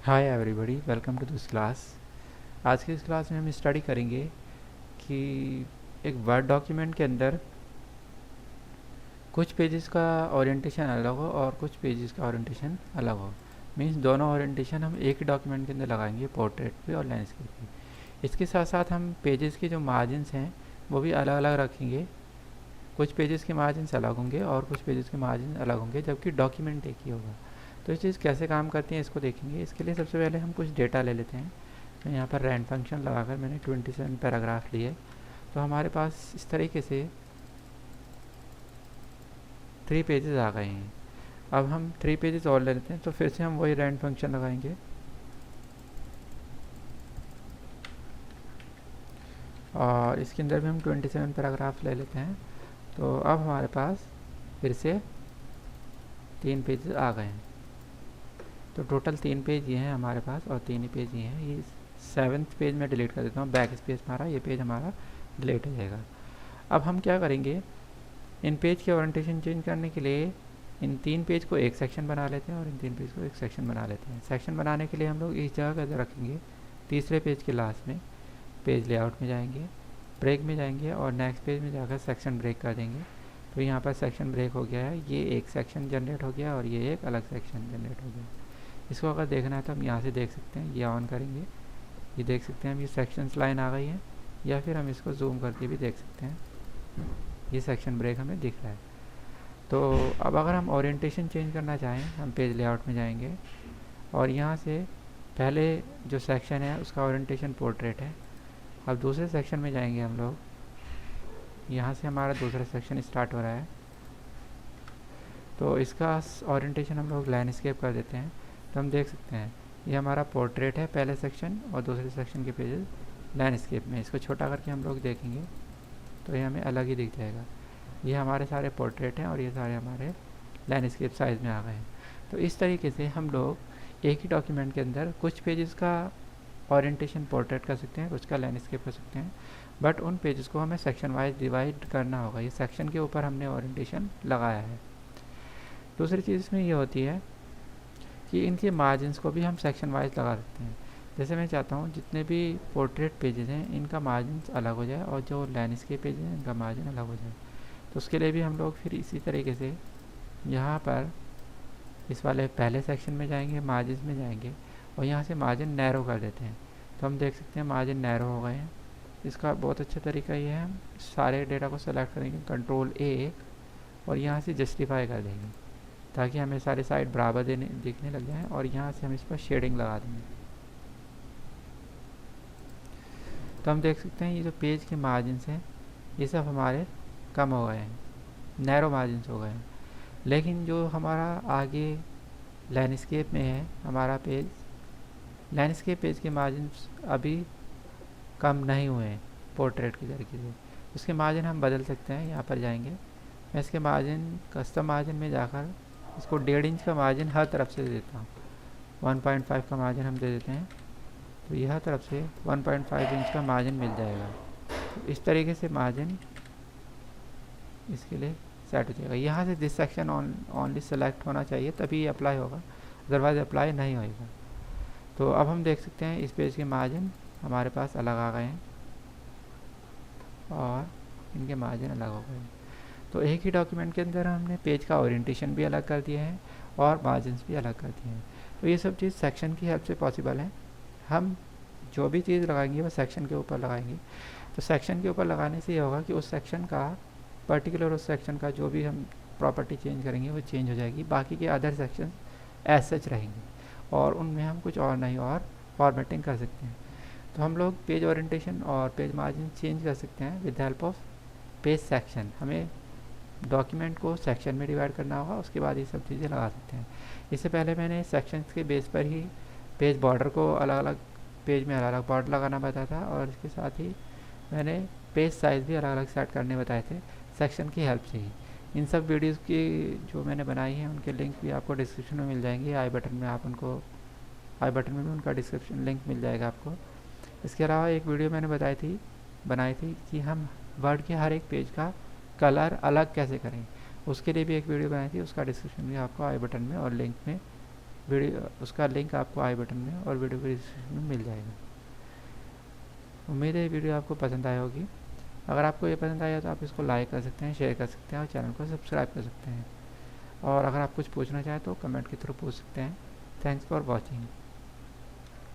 Hi everybody, welcome to this class. आज की इस क्लास में हम स्टडी करेंगे कि एक वर्ड डॉक्यूमेंट के अंदर कुछ पेजेस का ओरिएंटेशन अलग हो और कुछ पेजेस का ओरिएंटेशन अलग हो। मीन्स दोनों ओरिएंटेशन हम एक ही डॉक्यूमेंट के अंदर लगाएंगे, पोर्ट्रेट भी और लैंडस्केप भी। इसके साथ साथ हम पेजेस के जो मार्जिन्स हैं वो भी अलग अलग रखेंगे। कुछ पेजेस के मार्जिन्स अलग होंगे और कुछ पेजेस के मार्जिन अलग होंगे, जबकि डॉक्यूमेंट एक ही होगा। तो ये चीज़ कैसे काम करती है इसको देखेंगे। इसके लिए सबसे पहले हम कुछ डेटा ले लेते हैं। तो यहाँ पर रैंड फंक्शन लगाकर मैंने 27 पैराग्राफ लिए। तो हमारे पास इस तरीके से 3 पेजेस आ गए हैं। अब हम 3 पेजेस और ले लेते हैं। तो फिर से हम वही रैंड फंक्शन लगाएंगे और इसके अंदर भी हम 27 पैराग्राफ ले लेते हैं। तो अब हमारे पास फिर से 3 पेजेस आ गए हैं। तो टोटल 3 पेज ये हैं हमारे पास और 3 ही पेज ये हैं। ये 7th पेज में डिलीट कर देता हूँ, बैक स्पेस मारा, ये पेज हमारा डिलीट हो जाएगा। अब हम क्या करेंगे, इन पेज के ओरिएंटेशन चेंज करने के लिए इन 3 पेज को एक सेक्शन बना लेते हैं और इन 3 पेज को एक सेक्शन बना लेते हैं। सेक्शन बनाने के लिए हम लोग इस जगह रखेंगे, तीसरे पेज के लास्ट में पेज लेआउट में जाएंगे, ब्रेक में जाएंगे और नेक्स्ट पेज में जाकर सेक्शन ब्रेक कर देंगे। तो यहाँ पर सेक्शन ब्रेक हो गया है, ये एक सेक्शन जनरेट हो गया और ये एक अलग सेक्शन जनरेट हो गया। इसको अगर देखना है तो हम यहाँ से देख सकते हैं, ये ऑन करेंगे, ये देख सकते हैं हम, ये सेक्शंस लाइन आ गई है। या फिर हम इसको जूम करके भी देख सकते हैं, ये सेक्शन ब्रेक हमें दिख रहा है। तो अब अगर हम ओरिएंटेशन चेंज करना चाहें, हम पेज लेआउट में जाएंगे और यहाँ से पहले जो सेक्शन है उसका ओरिएंटेशन पोर्ट्रेट है। अब दूसरे सेक्शन में जाएंगे हम लोग, यहाँ से हमारा दूसरा सेक्शन स्टार्ट हो रहा है। तो इसका ओरिएंटेशन हम लोग लैंडस्केप कर देते हैं। तो हम देख सकते हैं ये हमारा पोर्ट्रेट है पहले सेक्शन और दूसरे सेक्शन के पेजेस लैंडस्केप में। इसको छोटा करके हम लोग देखेंगे तो ये हमें अलग ही दिख जाएगा। ये हमारे सारे पोर्ट्रेट हैं और ये सारे हमारे लैंडस्केप साइज़ में आ गए हैं। तो इस तरीके से हम लोग एक ही डॉक्यूमेंट के अंदर कुछ पेजेस का ओरिएंटेशन पोर्ट्रेट कर सकते हैं, कुछ का लैंडस्केप कर सकते हैं। बट उन पेजेस को हमें सेक्शन वाइज डिवाइड करना होगा। ये सेक्शन के ऊपर हमने ओरिएंटेशन लगाया है। दूसरी चीज़ इसमें ये होती है कि इनके मार्जिन्स को भी हम सेक्शन वाइज लगा सकते हैं। जैसे मैं चाहता हूँ जितने भी पोर्ट्रेट पेजेस हैं इनका मार्जिन अलग हो जाए और जो लैंडस्केप पेज हैं इनका मार्जिन अलग हो जाए। तो उसके लिए भी हम लोग फिर इसी तरीके से यहाँ पर इस वाले पहले सेक्शन में जाएंगे, मार्जिन में जाएंगे और यहाँ से मार्जिन नैरो कर देते हैं। तो हम देख सकते हैं मार्जिन नैरो हो गए हैं। इसका बहुत अच्छा तरीका ये है, हम सारे डेटा को सेलेक्ट करेंगे, Ctrl+A और यहाँ से जस्टिफाई कर देंगे ताकि हमें सारे साइड बराबर दिखने लग जाएँ और यहाँ से हम इस पर शेडिंग लगा देंगे। तो हम देख सकते हैं ये जो पेज के मार्जिन्स हैं ये सब हमारे कम हो गए हैं, नैरो मार्जिन्स हो गए हैं। लेकिन जो हमारा आगे लैंडस्केप में है हमारा पेज, लैंडस्केप पेज के मार्जिन्स अभी कम नहीं हुए हैं पोर्ट्रेट के तरीके से। उसके मार्जिन हम बदल सकते हैं, यहाँ पर जाएंगे, मैं इसके मार्जिन कस्टम मार्जिन में जाकर इसको 1.5 इंच का मार्जिन हर तरफ से दे देता हूँ। 1.5 का मार्जिन हम दे देते हैं तो ये हर तरफ से 1.5 इंच का मार्जिन मिल जाएगा। तो इस तरीके से मार्जिन इसके लिए सेट हो जाएगा। यहाँ से दिस सेक्शन ओनली सेलेक्ट होना चाहिए तभी ये अप्लाई होगा, अदरवाइज अप्लाई नहीं होगा। तो अब हम देख सकते हैं इस पेज के मार्जिन हमारे पास अलग आ गए हैं और इनके मार्जिन अलग हो गए हैं। तो एक ही डॉक्यूमेंट के अंदर हमने पेज का ओरिएंटेशन भी अलग कर दिया है और मार्जिन्स भी अलग कर दिए हैं। तो ये सब चीज़ सेक्शन की हेल्प से पॉसिबल है। हम जो भी चीज़ लगाएंगे वो सेक्शन के ऊपर लगाएंगे। तो सेक्शन के ऊपर लगाने से ये होगा कि उस सेक्शन का पर्टिकुलर, उस सेक्शन का जो भी हम प्रॉपर्टी चेंज करेंगे वो चेंज हो जाएगी, बाकी के अदर सेक्शन एज सच रहेंगे और उनमें हम कुछ और नहीं और फॉर्मेटिंग कर सकते हैं। तो हम लोग पेज ओरिएंटेशन और पेज मार्जिन चेंज कर सकते हैं with help of page section. हमें डॉक्यूमेंट को सेक्शन में डिवाइड करना होगा, उसके बाद ये सब चीज़ें लगा सकते हैं। इससे पहले मैंने सेक्शंस के बेस पर ही पेज बॉर्डर को अलग अलग पेज में अलग अलग बॉर्डर लगाना बताया था और इसके साथ ही मैंने पेज साइज़ भी अलग अलग सेट करने बताए थे सेक्शन की हेल्प से ही। इन सब वीडियोज़ की जो मैंने बनाई हैं उनके लिंक भी आपको डिस्क्रिप्शन में मिल जाएंगे, आई बटन में आप उनको, आई बटन में भी उनका डिस्क्रिप्शन लिंक मिल जाएगा आपको। इसके अलावा एक वीडियो मैंने बनाई थी कि हम वर्ड के हर एक पेज का कलर अलग कैसे करें, उसके लिए भी एक वीडियो बनाई थी, उसका डिस्क्रिप्शन भी आपको आई बटन में और लिंक में वीडियो उसका लिंक आपको आई बटन में और वीडियो के डिस्क्रिप्शन में मिल जाएगा। उम्मीद है ये वीडियो आपको पसंद आई होगी। अगर आपको ये पसंद आया तो आप इसको लाइक कर सकते हैं, शेयर कर सकते हैं और चैनल को सब्सक्राइब कर सकते हैं। और अगर आप कुछ पूछना चाहें तो कमेंट के थ्रू पूछ सकते हैं। Thanks for watching.